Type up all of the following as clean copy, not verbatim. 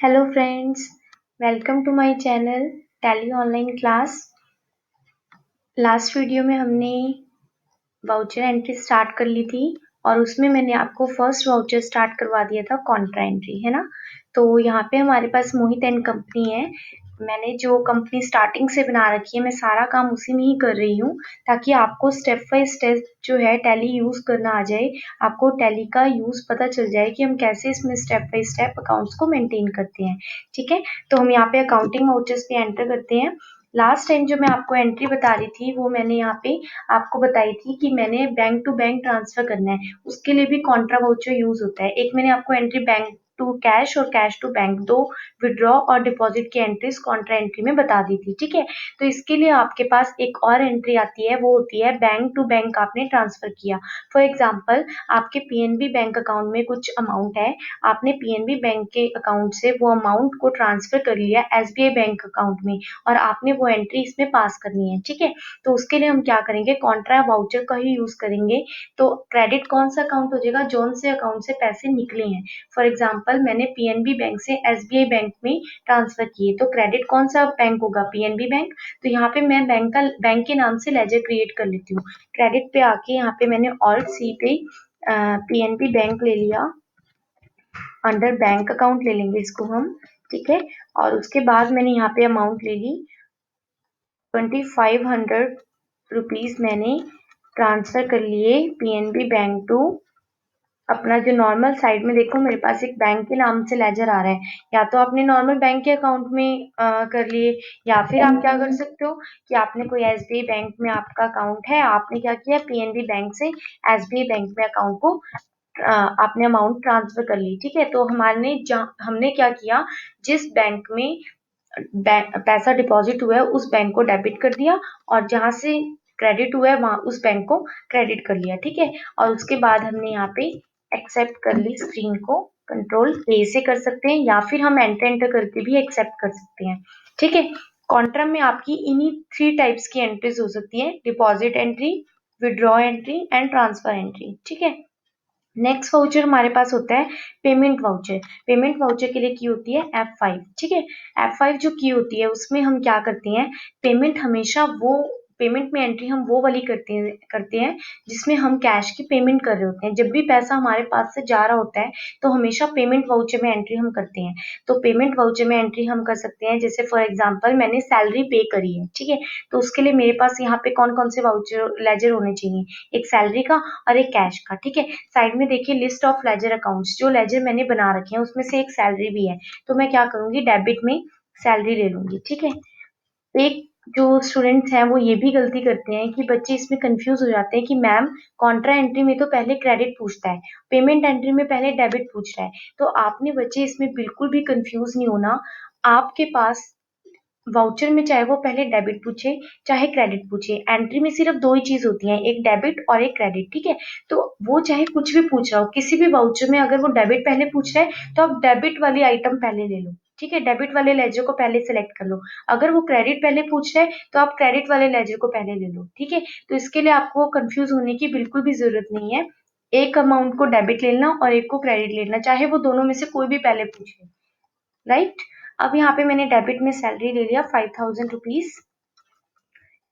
Hello friends, welcome to my channel Tally online class. Last video में हमने voucher entry start कर ली थी और उसमें मैंने आपको फर्स्ट वाउचर स्टार्ट करवा दिया था कॉन्ट्रा एंट्री, है ना। तो यहाँ पे हमारे पास मोहित एंड कंपनी है। मैंने जो कंपनी स्टार्टिंग से बना रखी है, मैं सारा काम उसी में ही कर रही हूँ ताकि आपको स्टेप बाय स्टेप जो है टैली यूज करना आ जाए। आपको टैली का यूज पता चल जाए कि हम कैसे इसमें स्टेप बाय स्टेप अकाउंट्स को मेंटेन करते हैं। ठीक है, तो हम यहाँ पे अकाउंटिंग वाउचर्स पे एंटर करते हैं। लास्ट टाइम जो मैं आपको एंट्री बता रही थी वो मैंने यहाँ पे आपको बताई थी कि मैंने बैंक टू बैंक ट्रांसफर करना है, उसके लिए भी कॉन्ट्रा वाउचर यूज होता है। एक मैंने आपको एंट्री बैंक टू कैश और कैश टू बैंक, दो विड्रॉ और डिपॉजिट की एंट्रीज कॉन्ट्रा एंट्री में बता दी थी। ठीक है, तो इसके लिए आपके पास एक और एंट्री आती है, वो होती है बैंक टू बैंक आपने ट्रांसफर किया। फॉर एग्जाम्पल, आपके पीएनबी बैंक अकाउंट में कुछ अमाउंट है, आपने पीएनबी बैंक के अकाउंट से वो अमाउंट को ट्रांसफर कर लिया एसबीआई बैंक अकाउंट में और आपने वो एंट्री इसमें पास करनी है। ठीक है, तो उसके लिए हम क्या करेंगे, कॉन्ट्रा वाउचर का ही यूज करेंगे। तो क्रेडिट कौन सा अकाउंट हो जाएगा, जोन से अकाउंट से पैसे निकले हैं। फॉर एग्जांपल, मैंने पीएनबी बैंक से एसबीआई बैंक में ट्रांसफर किए, तो क्रेडिट कौन सा बैंक होगा, पीएनबी बैंक। तो यहाँ पे मैं बैंक के नाम से लेजर क्रिएट कर लेती हूँ। क्रेडिट पे आके यहाँ पे मैंने ऑल्ट सी पे पीएनबी बैंक ले लिया, अंडर बैंक अकाउंट ले लेंगे इसको हम। ठीक है, और उसके बाद मैंने यहाँ पे अमाउंट ले ली 2500 रुपीज मैंने ट्रांसफर कर लिए पीएनबी बैंक टू अपना जो नॉर्मल साइड में देखो मेरे पास एक बैंक के नाम से लेजर आ रहा है। या तो आपने नॉर्मल बैंक के अकाउंट में कर लिए, या फिर आप क्या कर सकते हो कि आपने कोई एसबीआई बैंक में आपका अकाउंट है, आपने क्या किया पीएनबी बैंक से एसबीआई बैंक में अकाउंट को आपने अमाउंट ट्रांसफर कर ली। ठीक है, तो हमने क्या किया, जिस बैंक में पैसा डिपॉजिट हुआ है उस बैंक को डेबिट कर दिया और जहां से क्रेडिट हुआ है वहां उस बैंक को क्रेडिट कर लिया। ठीक है, और उसके बाद हमने यहाँ पे एक्सेप्ट कर ली स्क्रीन को, कंट्रोल ए से कर सकते हैं या फिर हम एंटर एंटर करके भी एक्सेप्ट कर सकते हैं। ठीक है, कॉन्ट्रा में आपकी इन्हीं 3 टाइप्स की एंट्रीज हो सकती है, deposit entry, withdraw entry and transfer entry. ठीक है, नेक्स्ट वाउचर हमारे पास होता है पेमेंट वाउचर। पेमेंट वाउचर के लिए की होती है F5। ठीक है, F5 जो की होती है उसमें हम क्या करते हैं, पेमेंट हमेशा वो पेमेंट में एंट्री हम वो वाली करते हैं जिसमें हम कैश की पेमेंट कर रहे होते हैं। जब भी पैसा हमारे पास से जा रहा होता है तो हमेशा पेमेंट वाउचर में एंट्री हम करते हैं। तो पेमेंट वाउचर में एंट्री हम कर सकते हैं, जैसे फॉर एग्जाम्पल मैंने सैलरी पे करी है। ठीक है, तो उसके लिए मेरे पास यहाँ पे कौन कौन से वाउचर लेजर होने चाहिए, एक सैलरी का और एक कैश का। ठीक है, साइड में देखिए लिस्ट ऑफ लेजर अकाउंट्स, जो लेजर मैंने बना रखे हैं उसमें से एक सैलरी भी है, तो मैं क्या करूंगी, डेबिट में सैलरी ले लूंगी। ठीक है, एक जो स्टूडेंट्स हैं वो ये भी गलती करते हैं कि बच्चे इसमें कंफ्यूज हो जाते हैं कि मैम कॉन्ट्रा एंट्री में तो पहले क्रेडिट पूछता है, पेमेंट एंट्री में पहले डेबिट पूछ रहा है। तो आपने बच्चे इसमें बिल्कुल भी कंफ्यूज नहीं होना। आपके पास वाउचर में चाहे वो पहले डेबिट पूछे चाहे क्रेडिट पूछे, एंट्री में सिर्फ दो ही चीज होती है, एक डेबिट और एक क्रेडिट। ठीक है, तो वो चाहे कुछ भी पूछ रहा हो, किसी भी वाउचर में अगर वो डेबिट पहले पूछ रहा है तो आप डेबिट वाली आइटम पहले ले लो। ठीक है, डेबिट वाले लेजर को पहले सेलेक्ट कर लो। अगर वो क्रेडिट पहले पूछ रहा है तो आप क्रेडिट वाले लेजर को पहले ले लो। ठीक है, तो इसके लिए आपको कंफ्यूज होने की बिल्कुल भी जरूरत नहीं है। एक अमाउंट को डेबिट लेना और एक को क्रेडिट लेना, चाहे वो दोनों में से कोई भी पहले पूछे। राइट, अब यहाँ पे मैंने डेबिट में सैलरी ले लिया 5000 रुपीज,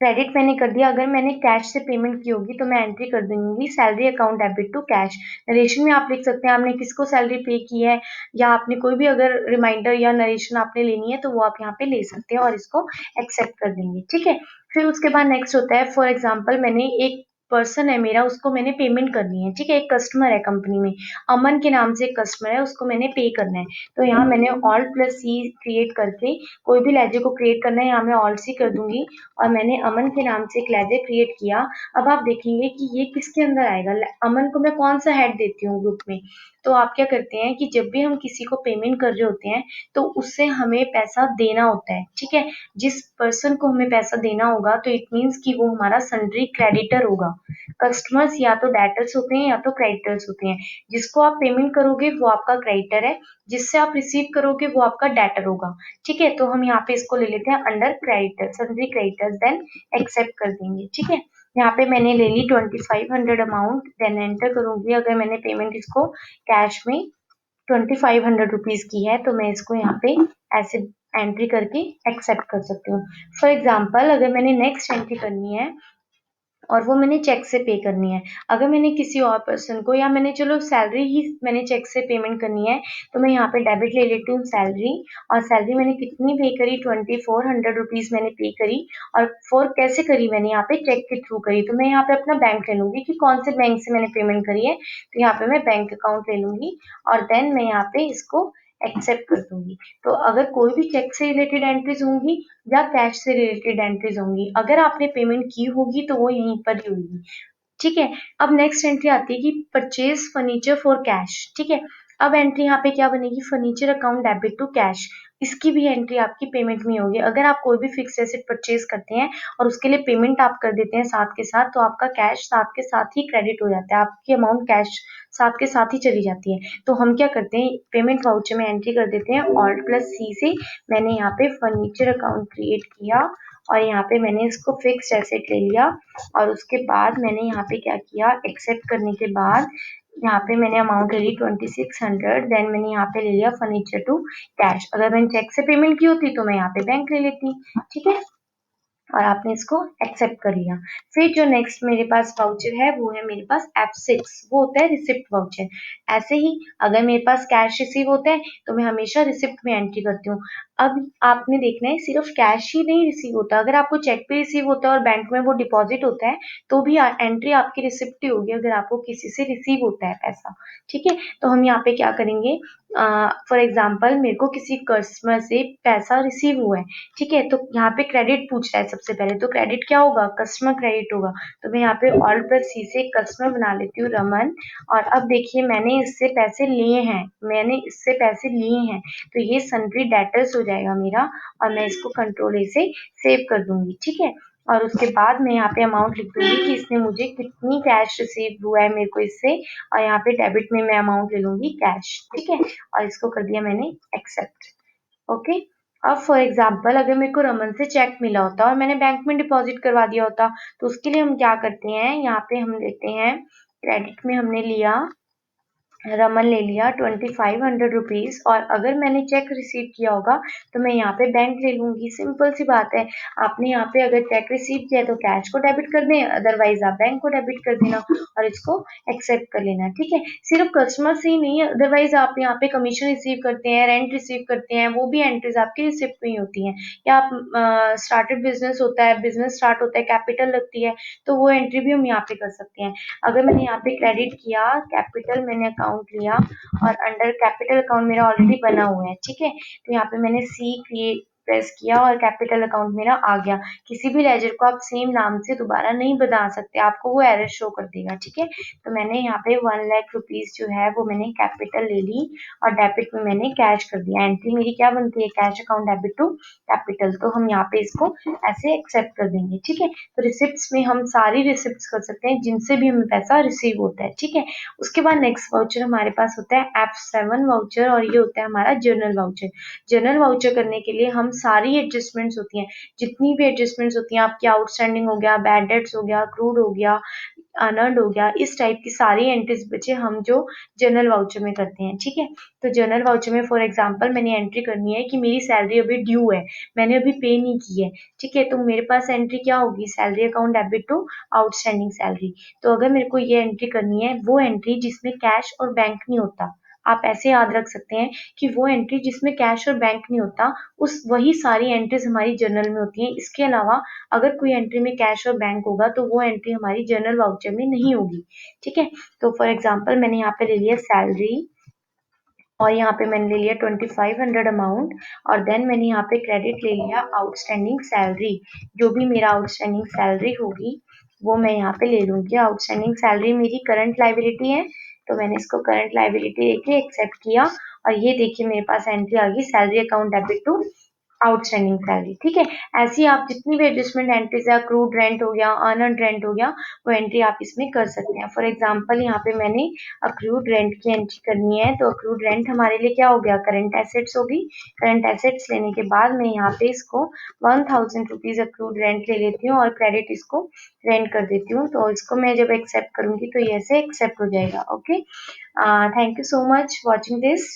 क्रेडिट मैंने कर दिया। अगर मैंने कैश से पेमेंट की होगी तो मैं एंट्री कर दूंगी salary account debit to cash. Narration में आप लिख सकते हैं आपने किसको सैलरी पे की है, या आपने कोई भी अगर रिमाइंडर या नरेशन आपने लेनी है तो वो आप यहाँ पे ले सकते हैं और इसको एक्सेप्ट कर देंगे। ठीक है, फिर उसके बाद नेक्स्ट होता है, फॉर एग्जाम्पल मैंने एक पर्सन है मेरा, उसको मैंने पेमेंट करनी है। ठीक है, एक कस्टमर है कंपनी में, अमन के नाम से एक कस्टमर है, उसको मैंने पे करना है। तो यहाँ मैंने ऑल्ट प्लस सी क्रिएट करके कोई भी लेजर को क्रिएट करना है, यहाँ मैं ऑल्ट सी कर दूंगी और मैंने अमन के नाम से एक लेजर क्रिएट किया। अब आप देखेंगे कि ये किसके अंदर आएगा, अमन को मैं कौन सा हेड देती हूँ ग्रुप में। तो आप क्या करते हैं कि जब भी हम किसी को पेमेंट कर रहे होते हैं तो उससे हमें पैसा देना होता है। ठीक है, जिस पर्सन को हमें पैसा देना होगा तो इट मीन्स कि वो हमारा सन्ड्री क्रेडिटर होगा। कस्टमर्स या तो डेटर्स होते हैं या तो क्रेडिटर्स होते हैं। जिसको आप पेमेंट करोगे वो आपका क्रेडिटर है, जिससे आप रिसीव करोगे वो आपका डेटर होगा। ठीक है, तो हम यहाँ पे इसको ले लेते हैं under creditor, sundry creditors, then accept कर देंगे। ठीक है, यहाँ पे मैंने ले ली 2500 अमाउंट, देन एंटर करूंगी अगर मैंने पेमेंट इसको कैश में ₹2500 की है, तो मैं इसको यहाँ पे ऐसे एंट्री करके एक्सेप्ट कर सकती हूँ। फॉर एग्जाम्पल अगर मैंने नेक्स्ट एंट्री करनी है और वो मैंने चेक से पे करनी है। अगर मैंने किसी और पर्सन को या मैंने चलो सैलरी ही मैंने चेक से पेमेंट करनी है, तो मैं यहाँ पे डेबिट ले लेती हूँ सैलरी, और सैलरी मैंने कितनी पे करी, ₹2400 मैंने पे करी, और फॉर कैसे करी मैंने यहाँ पे चेक के थ्रू करी, तो मैं यहाँ पे अपना बैंक ले लूंगी कि कौन से बैंक से मैंने पेमेंट करी है, तो यहाँ पे मैं बैंक अकाउंट ले लूंगी और देन मैं यहाँ पे इसको एक्सेप्ट कर दूंगी। तो अगर कोई भी चेक से रिलेटेड एंट्रीज होंगी या कैश से रिलेटेड एंट्रीज होंगी, अगर आपने पेमेंट की होगी तो वो यहीं पर ही होगी। ठीक है। अब नेक्स्ट एंट्री आती है कि परचेज फर्नीचर फॉर कैश। ठीक है। अब एंट्री यहाँ पे क्या बनेगी, furniture account debit to cash. इसकी भी एंट्री आपकी पेमेंट में होगी। अगर आप कोई भी फिक्स एसेट परचेज करते हैं और उसके लिए पेमेंट आप कर देते हैं साथ के साथ, तो आपका कैश साथ के साथ ही क्रेडिट हो जाता है, आपकी अमाउंट कैश साथ के साथ ही चली जाती है। तो हम क्या करते हैं, पेमेंट वाउचर में एंट्री कर देते हैं Alt+C से। मैंने यहाँ पे फर्नीचर अकाउंट क्रिएट किया और यहाँ पे मैंने इसको फिक्स एसेट ले लिया, और उसके बाद मैंने यहाँ पे क्या किया, एक्सेप्ट करने के बाद यहाँ पे मैंने अमाउंट ले ली 2600, देन मैंने यहाँ पे ले लिया फर्नीचर टू कैश। अगर मैंने चेक से पेमेंट की होती तो मैं यहाँ पे बैंक ले लेती। ठीक है। और आपने इसको एक्सेप्ट कर लिया। फिर जो नेक्स्ट मेरे पास वाउचर है वो है मेरे पास F6, वो होता है रिसिप्ट वाउचर। ऐसे ही अगर मेरे पास कैश रिसीव होता है तो मैं हमेशा रिसिप्ट में एंट्री करती हूँ। अब आपने देखना है सिर्फ कैश ही नहीं रिसीव होता, अगर आपको चेक भी रिसीव होता है और बैंक में वो डिपॉजिट होता है तो भी एंट्री आपकी रिसिप्ट ही होगी, अगर आपको किसी से रिसीव होता है पैसा। ठीक है। तो हम यहाँ पे क्या करेंगे, फॉर एग्जाम्पल मेरे को किसी कस्टमर से पैसा रिसीव हुआ है। ठीक है। तो यहाँ पे क्रेडिट पूछ रहा है सबसे पहले, तो क्रेडिट क्या होगा, कस्टमर क्रेडिट होगा। तो मैं यहाँ पे Alt+C से कस्टमर बना लेती हूँ, रमन। और अब देखिए मैंने इससे पैसे लिए हैं, तो ये सन्ड्री डेटर्स हो जाएगा मेरा, और मैं इसको Ctrl+A से सेव कर दूंगी। ठीक है। और उसके बाद मैं यहाँ पे अमाउंट लिख दूंगी कि इसने मुझे कितनी कैश रिसीव हुआ है मेरे को इससे, और यहाँ पे डेबिट में मैं अमाउंट ले लूंगी कैश। ठीक है। और इसको कर दिया मैंने एक्सेप्ट। ओके। अब फॉर एग्जाम्पल अगर मेरे को रमन से चेक मिला होता और मैंने बैंक में डिपॉजिट करवा दिया होता, तो उसके लिए हम क्या करते हैं, यहाँ पे हम लेते हैं क्रेडिट में, हमने लिया रमन ले लिया ₹2500, और अगर मैंने चेक रिसीव किया होगा तो मैं यहाँ पे बैंक ले लूंगी। सिंपल सी बात है। आपने यहाँ पे अगर चेक रिसीव किया है तो कैश को डेबिट कर दें, अदरवाइज आप बैंक को डेबिट कर देना और इसको एक्सेप्ट कर लेना। ठीक है। सिर्फ कस्टमर से ही नहीं, अदरवाइज आप यहाँ पे कमीशन रिसीव करते हैं, रेंट रिसीव करते हैं, वो भी एंट्रीज आपकी रिसिप्ट में ही होती हैं। या आप स्टार्टेड बिजनेस होता है, बिजनेस स्टार्ट होता है, कैपिटल लगती है, तो वो एंट्री भी हम यहाँ पे कर सकते हैं। अगर मैंने यहाँ पे क्रेडिट किया, कैपिटल मैंने अकाउंट लिया, और अंडर कैपिटल अकाउंट मेरा ऑलरेडी बना हुआ है। ठीक है। तो यहाँ पे मैंने सी क्रिएट प्रेस किया और कैपिटल अकाउंट मेरा आ गया। किसी भी लेजर को आप सेम नाम से दोबारा नहीं बना सकते, आपको वो एरर शो कर देगा। ठीक है। तो मैंने यहाँ पे 1,00,000 जो है वो मैंने कैपिटल ले ली, और डेबिट में मैंने कैश कर दिया। एंट्री मेरी क्या बनती है, cash account debit to capital. तो हम यहाँ पे इसको ऐसे एक्सेप्ट कर देंगे। ठीक है। तो रिसिप्ट्स में हम सारी रिसिप्ट्स कर सकते हैं जिनसे भी हमें पैसा रिसीव होता है। ठीक है। उसके बाद नेक्स्ट वाउचर हमारे पास होता है F7 वाउचर, और ये होता है हमारा जर्नल वाउचर। जर्नल वाउचर करने के लिए हम सारी एडजस्टमेंट्स होती हैं, जितनी भी एडजस्टमेंट्स होती हैं, आपकी आउटस्टैंडिंग हो गया, बैड डेट्स हो गया, क्रूड हो गया, अनअर्न्ड हो गया, इस टाइप की सारी एंट्रीज बचे हम जो जर्नल वाउचर में करते हैं। ठीक है। तो जर्नल वाउचर में फॉर एग्जांपल मैंने एंट्री करनी है कि मेरी सैलरी अभी ड्यू है, मैंने अभी पे नहीं की है। ठीक है। तो मेरे पास एंट्री क्या होगी, salary account debit to outstanding salary. तो अगर मेरे को ये एंट्री करनी है, वो एंट्री जिसमें कैश और बैंक नहीं होता, आप ऐसे याद रख सकते हैं कि वो एंट्री जिसमें कैश और बैंक नहीं होता, उस वही सारी एंट्रीज हमारी जर्नल में होती हैं। इसके अलावा अगर कोई एंट्री में कैश और बैंक होगा तो वो एंट्री हमारी जर्नल वाउचर में नहीं होगी। ठीक है। तो फॉर एग्जाम्पल मैंने यहाँ पे ले लिया सैलरी, और यहाँ पे मैंने ले लिया 2500 अमाउंट, और देन मैंने यहाँ पे क्रेडिट ले लिया आउटस्टैंडिंग सैलरी। जो भी मेरा आउटस्टैंडिंग सैलरी होगी वो मैं यहाँ पे ले लूंगी। आउटस्टैंडिंग सैलरी मेरी करंट लाइबिलिटी है, तो मैंने इसको करंट लाइबिलिटी लेके एक्सेप्ट किया, और ये देखिए मेरे पास एंट्री आ गई, salary account debit to outstanding salary, ठीक है। ऐसे ही आप जितनी भी एडजस्टमेंट एंट्रीज है, अक्रूड रेंट हो गया, अर्नड रेंट हो गया, वो एंट्री आप इसमें कर सकते हैं। फॉर एग्जांपल यहाँ पे मैंने अक्रूड रेंट की एंट्री करनी है, तो अक्रूड रेंट हमारे लिए क्या हो गया, करंट एसेट्स होगी। करंट एसेट्स लेने के बाद मैं यहाँ पे इसको 1000 रुपीज अक्रूड रेंट ले लेती हूँ और क्रेडिट इसको रेंट कर देती हूँ। तो इसको मैं जब एक्सेप्ट करूंगी तो ये ऐसे एक्सेप्ट हो जाएगा। Okay, thank you so much watching this.